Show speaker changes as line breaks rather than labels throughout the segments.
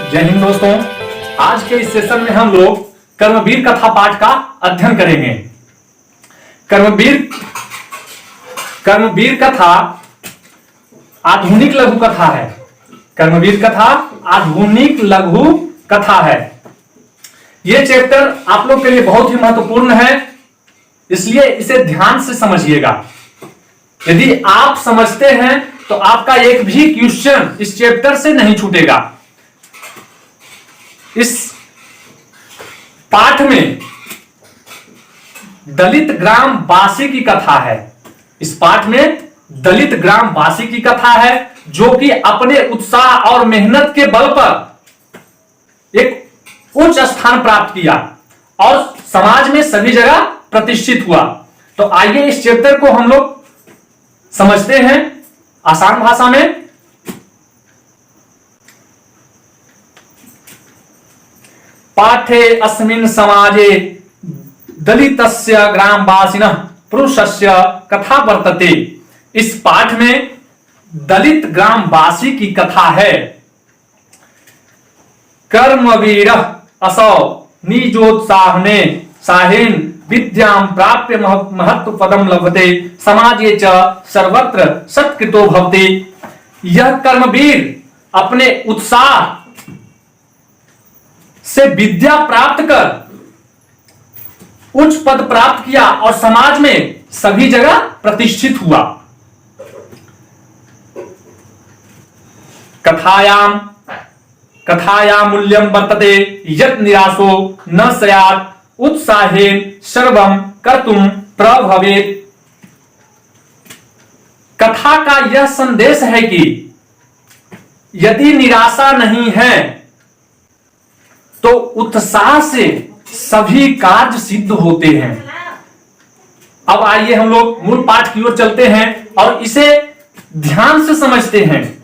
जय हिंद दोस्तों। आज के इस सेशन में हम लोग कर्मवीर कथा पाठ का अध्ययन करेंगे। कर्मवीर कथा आधुनिक लघु कथा है। कर्मवीर कथा आधुनिक लघु कथा है। यह चैप्टर आप लोग के लिए बहुत ही महत्वपूर्ण है, इसलिए इसे ध्यान से समझिएगा। यदि आप समझते हैं तो आपका एक भी क्वेश्चन इस चैप्टर से नहीं छूटेगा। इस पाठ में दलित ग्राम वासी की कथा है। इस पाठ में दलित ग्राम वासी की कथा है, जो कि अपने उत्साह और मेहनत के बल पर एक उच्च स्थान प्राप्त किया और समाज में सभी जगह प्रतिष्ठित हुआ। तो आइए इस चैप्टर को हम लोग समझते हैं आसान भाषा में। पाठे अस्मिन् समाजे दलितस्य ग्रामवासिनः पुरुषस्य कथा वर्तते। इस पाठ में दलित ग्रामवासी की कथा है। कर्मवीरः असौ निजोत्साहने साहेन विद्यां प्राप्य महत्व पदम लभते समाजे च सर्वत्र सत्कृतो भवते। यह कर्मवीर अपने उत्साह से विद्या प्राप्त कर उच्च पद प्राप्त किया और समाज में सभी जगह प्रतिष्ठित हुआ। कथायां मूल्यं वर्तते यत् निराशो न स्यात् उत्साहेन सर्वं कर्तुं प्रभवेत्। कथा का यह संदेश है कि यदि निराशा नहीं है तो उत्साह से सभी कार्य सिद्ध होते हैं। अब आइए हम लोग मूल पाठ की ओर चलते हैं और इसे ध्यान से समझते हैं।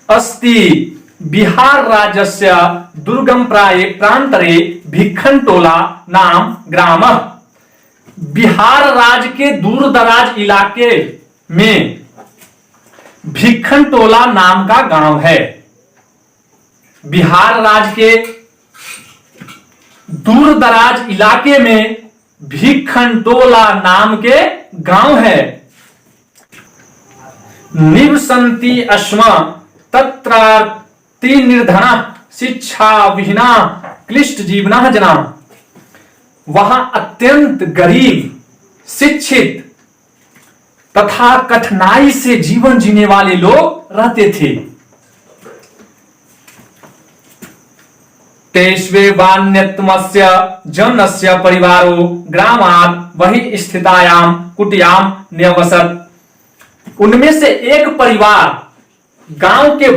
अस्ति बिहार राज्यस्य दुर्गम प्रांतरे भिक्खनटोला नाम ग्राम। बिहार राज्य के दूर दराज इलाके में भिक्खनटोला नाम का गांव है। बिहार राज्य के दूर दराज इलाके में भिक्खनटोला नाम के गांव है। निवसन्ति अस्म तत्रार्ति निर्धना शिक्षा विहीना क्लिष्ट जीवना जना। वहां अत्यंत गरीब, शिक्षित तथा कठिनाई से जीवन जीने वाले लोग रहते थे। तेष्वेवान्यतमस्य जनस्य परिवारो ग्रामात् वही स्थितायां कुटियां न्यवसत्। उनमें से एक परिवार गांव के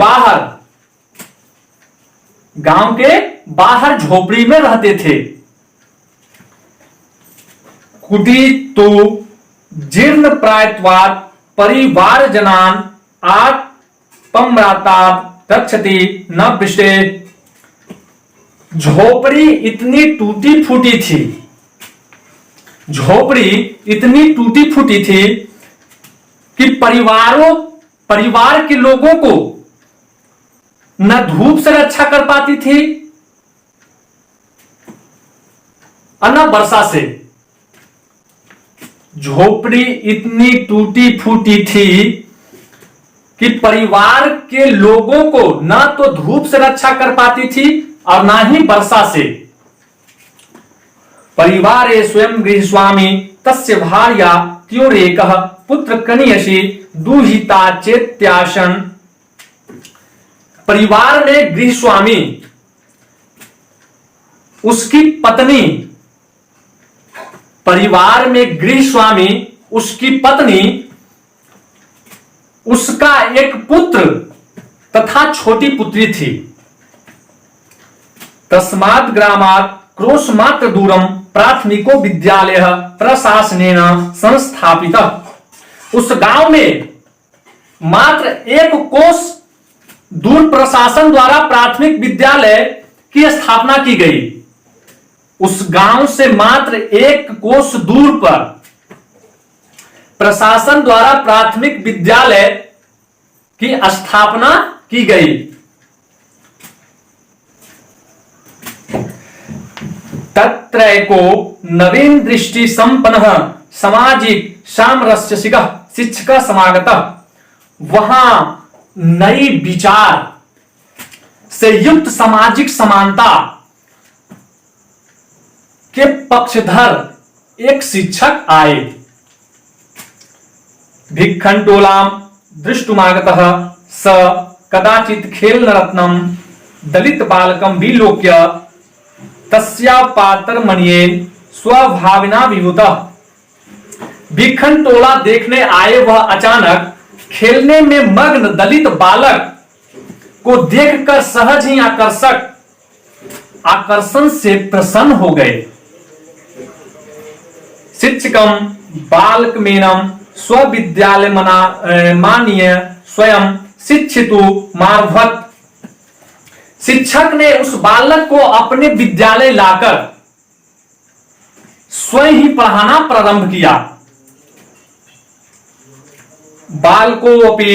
बाहर झोपड़ी में रहते थे। कुटी तो जीर्ण प्रायत्वात् परिवार जनान आत्मरातात रक्षति न पृष्ठे। झोपड़ी इतनी टूटी फूटी थी कि परिवार के लोगों को न धूप से रक्षा कर पाती थी और न वर्षा से। झोपड़ी इतनी टूटी फूटी थी कि परिवार के लोगों को न तो धूप से रक्षा कर पाती थी और ना ही वर्षा से। परिवारे स्वयं गृहस्वामी तस्य भार्या त्योरेकः पुत्र कनियसी दुहिता चेत्यासन। परिवार में गृहस्वामी उसकी पत्नी उसका एक पुत्र तथा छोटी पुत्री थी। तस्मात् ग्रामात् क्रोशमात्र दूरम प्राथमिको विद्यालयः प्रशासनेन संस्थापितः। उस गांव में मात्र एक कोस दूर प्रशासन द्वारा प्राथमिक विद्यालय की स्थापना की गई। उस गांव से मात्र एक कोस दूर पर प्रशासन द्वारा प्राथमिक विद्यालय की स्थापना की गई। तत्रैको नवीन दृष्टि संपन्न सामाजिक सामरस्य शिक्षक समागतः। वहां नई विचार से युक्त सामाजिक समानता के पक्षधर एक शिक्षक आए। भिक्खंडोलाम दृष्टुमागतः स कदाचित खेलनरत्नम दलित बालकम विलोक्य तस्या पातरमणियेन स्वभाविना विभूतः। भिक्खंडोला देखने आए वह अचानक खेलने में मग्न दलित बालक को देखकर सहज ही आकर्षण से प्रसन्न हो गए। शिक्षकम बालकमेनम स्वविद्यालय मानीय स्वयं शिक्षितु मार्भत। शिक्षक ने उस बालक को अपने विद्यालय लाकर स्वयं ही पढ़ाना प्रारंभ किया। बालको अपि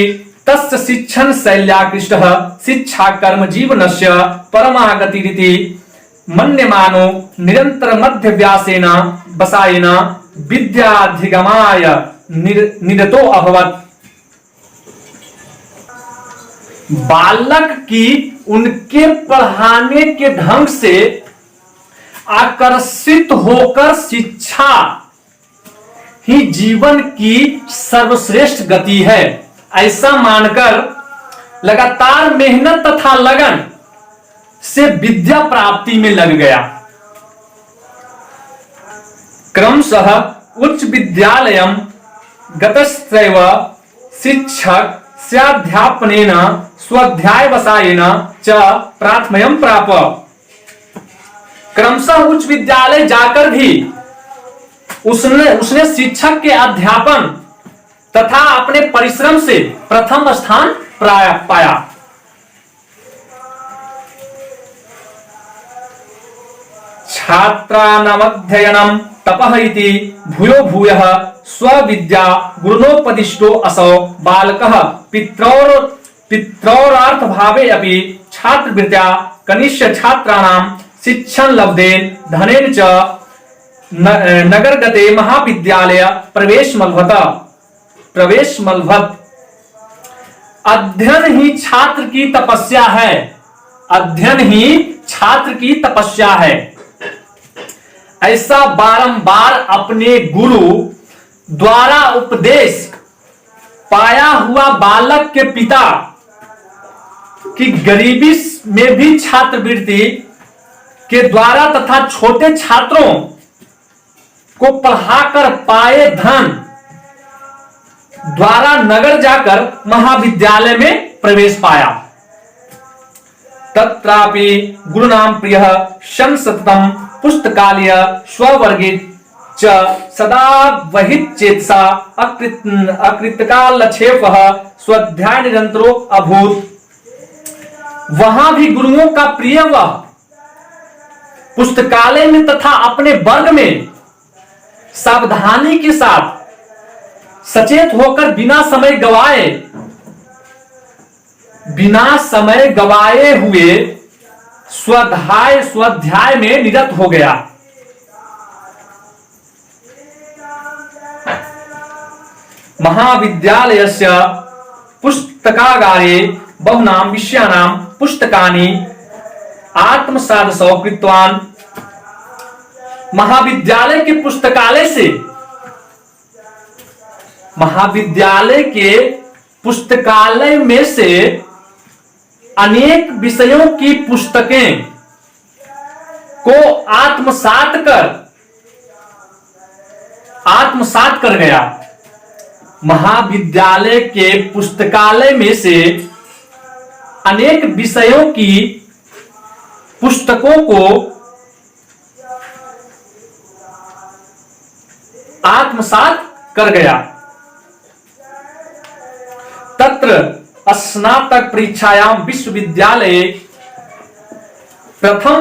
तस्य शिक्षण शैल्याकृष्टः शिक्षा कर्म जीवनस्य परमागतिरिति मन्यमानो निरंतर मध्यव्यासेन वसायेन विद्याधिगमाय निरतो अभवत्। बालक की उनके पढ़ाने के ढंग से आकर्षित होकर शिक्षा ही जीवन की सर्वश्रेष्ठ गति है, ऐसा मानकर लगातार मेहनत तथा लगन से विद्या प्राप्ति में लग गया। क्रमशः उच्च विद्यालयम गतस्त्रैव शिक्षक स्याध्यापनेन स्वाध्यायवसायेन च प्राथम्यं प्राप। क्रमशः उच्च विद्यालय जाकर भी उसने शिक्षक के अध्यापन तथा अपने परिश्रम से प्रथम स्थान पाया। छात्रानामध्ययनम तपः इति भूयो भूयः स्वविद्या गुरुनोपदिष्टो असौ बालकः पित्रौरार्थ भावे अपि छात्रवृत्त्या कनिष्ठ छात्राणां शिक्षण लब्धेन धनेन च नगरगते महाविद्यालय प्रवेश मलभत। अध्ययन ही छात्र की तपस्या है। अध्ययन ही छात्र की तपस्या है, ऐसा बारंबार अपने गुरु द्वारा उपदेश पाया हुआ बालक के पिता की गरीबी में भी छात्रवृत्ति के द्वारा तथा छोटे छात्रों को पढ़ाकर पाए धन द्वारा नगर जाकर महाविद्यालय में प्रवेश पाया। तत्रापि गुरुनाम प्रियः शन सततम पुस्तकालय स्ववर्गे च सदा वहित चेतसा अकृतकालक्षेपः स्वाध्याय निरंतरो अभूत। वहां भी गुरुओं का प्रिय वह पुस्तकालय में तथा अपने वर्ग में सावधानी के साथ सचेत होकर बिना समय गवाए हुए स्वाध्याय में निरत हो गया। महाविद्यालयस्य पुस्तकागारे बहुनां विषयाणां पुस्तकानि आत्मसादसौ कृतवान्। महाविद्यालय के पुस्तकालय से महाविद्यालय के पुस्तकालय में से अनेक विषयों की पुस्तकें को आत्मसात कर गया। महाविद्यालय के पुस्तकालय में से अनेक विषयों की पुस्तकों को आत्मसात कर गया। तत्र स्नातक परीक्षायां विश्वविद्यालये प्रथम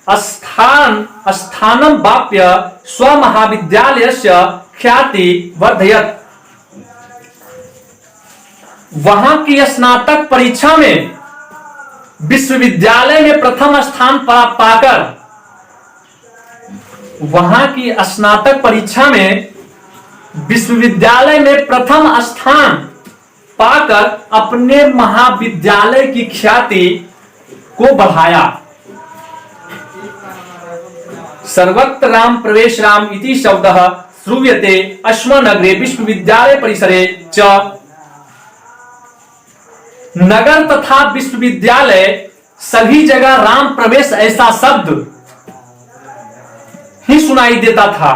स्थानं वाप्य स्वमहाविद्यालयस्य ख्याति वर्धयत्। वहां की स्नातक परीक्षा में विश्वविद्यालय में प्रथम स्थान पाकर, वहां की स्नातक परीक्षा में विश्वविद्यालय में प्रथम स्थान पाकर अपने महाविद्यालय की ख्याति को बढ़ाया। सर्वत्र राम प्रवेश राम इति शब्दः श्रूयते अस्मन्नगरे विश्वविद्यालय परिसरे च। नगर तथा विश्वविद्यालय सभी जगह राम प्रवेश ऐसा शब्द ही सुनाई देता था।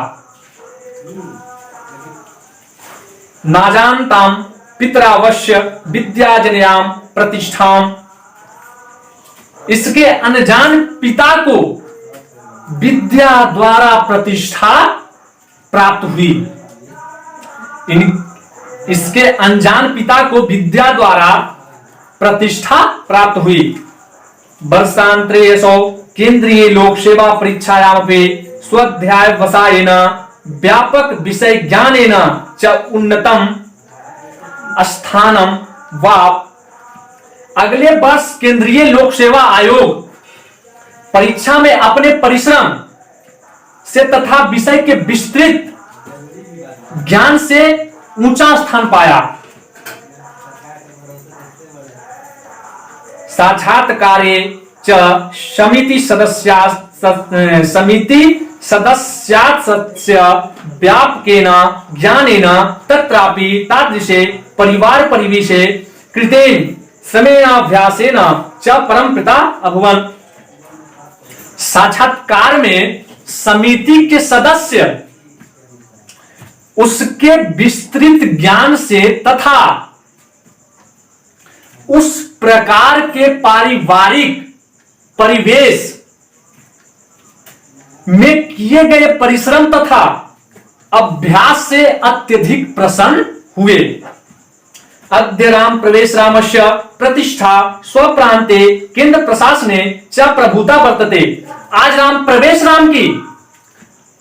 नाजानताम पितरावश्य विद्याजनयाम प्रतिष्ठाम, इसके अनजान पिता को विद्या द्वारा प्रतिष्ठा प्राप्त हुई। इसके अनजान पिता को विद्या द्वारा प्रतिष्ठा प्राप्त हुई। वर्षांतरे यसौ केंद्रीय लोक सेवा परीक्षायामपि स्वाध्याय वसायेन व्यापक विषय ज्ञानेन च उन्नतम स्थानम वाप। अगले वर्ष केंद्रीय लोक सेवा आयोग परीक्षा में अपने परिश्रम से तथा विषय के विस्तृत ज्ञान से ऊंचा स्थान पाया। साक्षात्कारे च समिति सदस्यास्य व्यापकेन ज्ञानेन तत्रापि तादृशे परिवार परिवेशे कृतेन श्रमेणाभ्यासेन च परमपिता अभवन्। साक्षात्कार में समिति के सदस्य उसके विस्तृत ज्ञान से तथा उस प्रकार के पारिवारिक परिवेश में किए गए परिश्रम तथा अभ्यास से अत्यधिक प्रसन्न हुए। अद्य राम प्रवेश रामस्य प्रतिष्ठा स्वप्रांते केंद्र प्रशासने च प्रभुता वर्तते। आज राम प्रवेश राम की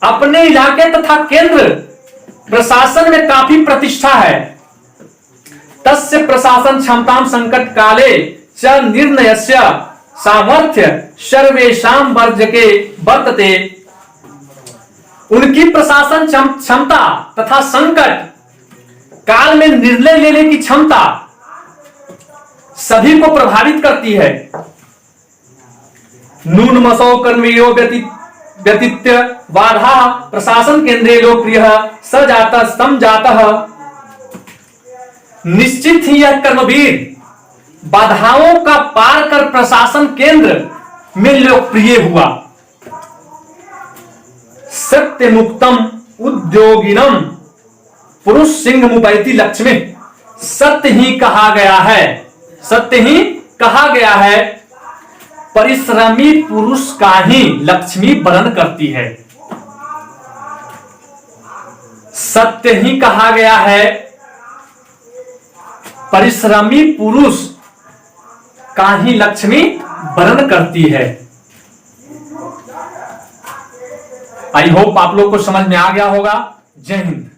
अपने इलाके तथा केंद्र प्रशासन में काफी प्रतिष्ठा है। तस्य प्रशासन क्षमताम संकट काले च निर्णयस्य सामर्थ्य सर्वेषां वर्जके वर्तते। उनकी प्रशासन क्षमता तथा संकट काल में निर्णय लेने की क्षमता सभी को प्रभावित करती है। नूनमसौ कर्मयो व्यतीत्य बाधा प्रशासन केंद्रीय लोकप्रिय सजात समजातः। निश्चित ही यह कर्मवीर बाधाओं का पार कर प्रशासन केंद्र में लोकप्रिय हुआ। सत्य मुक्तम उद्योगिनम पुरुष सिंह मुपैति लक्ष्मी। सत्य ही कहा गया है, सत्य ही कहा गया है, परिश्रमी पुरुष का ही लक्ष्मी वरण करती है। सत्य ही कहा गया है, परिश्रमी पुरुष का ही लक्ष्मी वरण करती है। आई होप आप लोग को समझ में आ गया होगा। जय हिंद।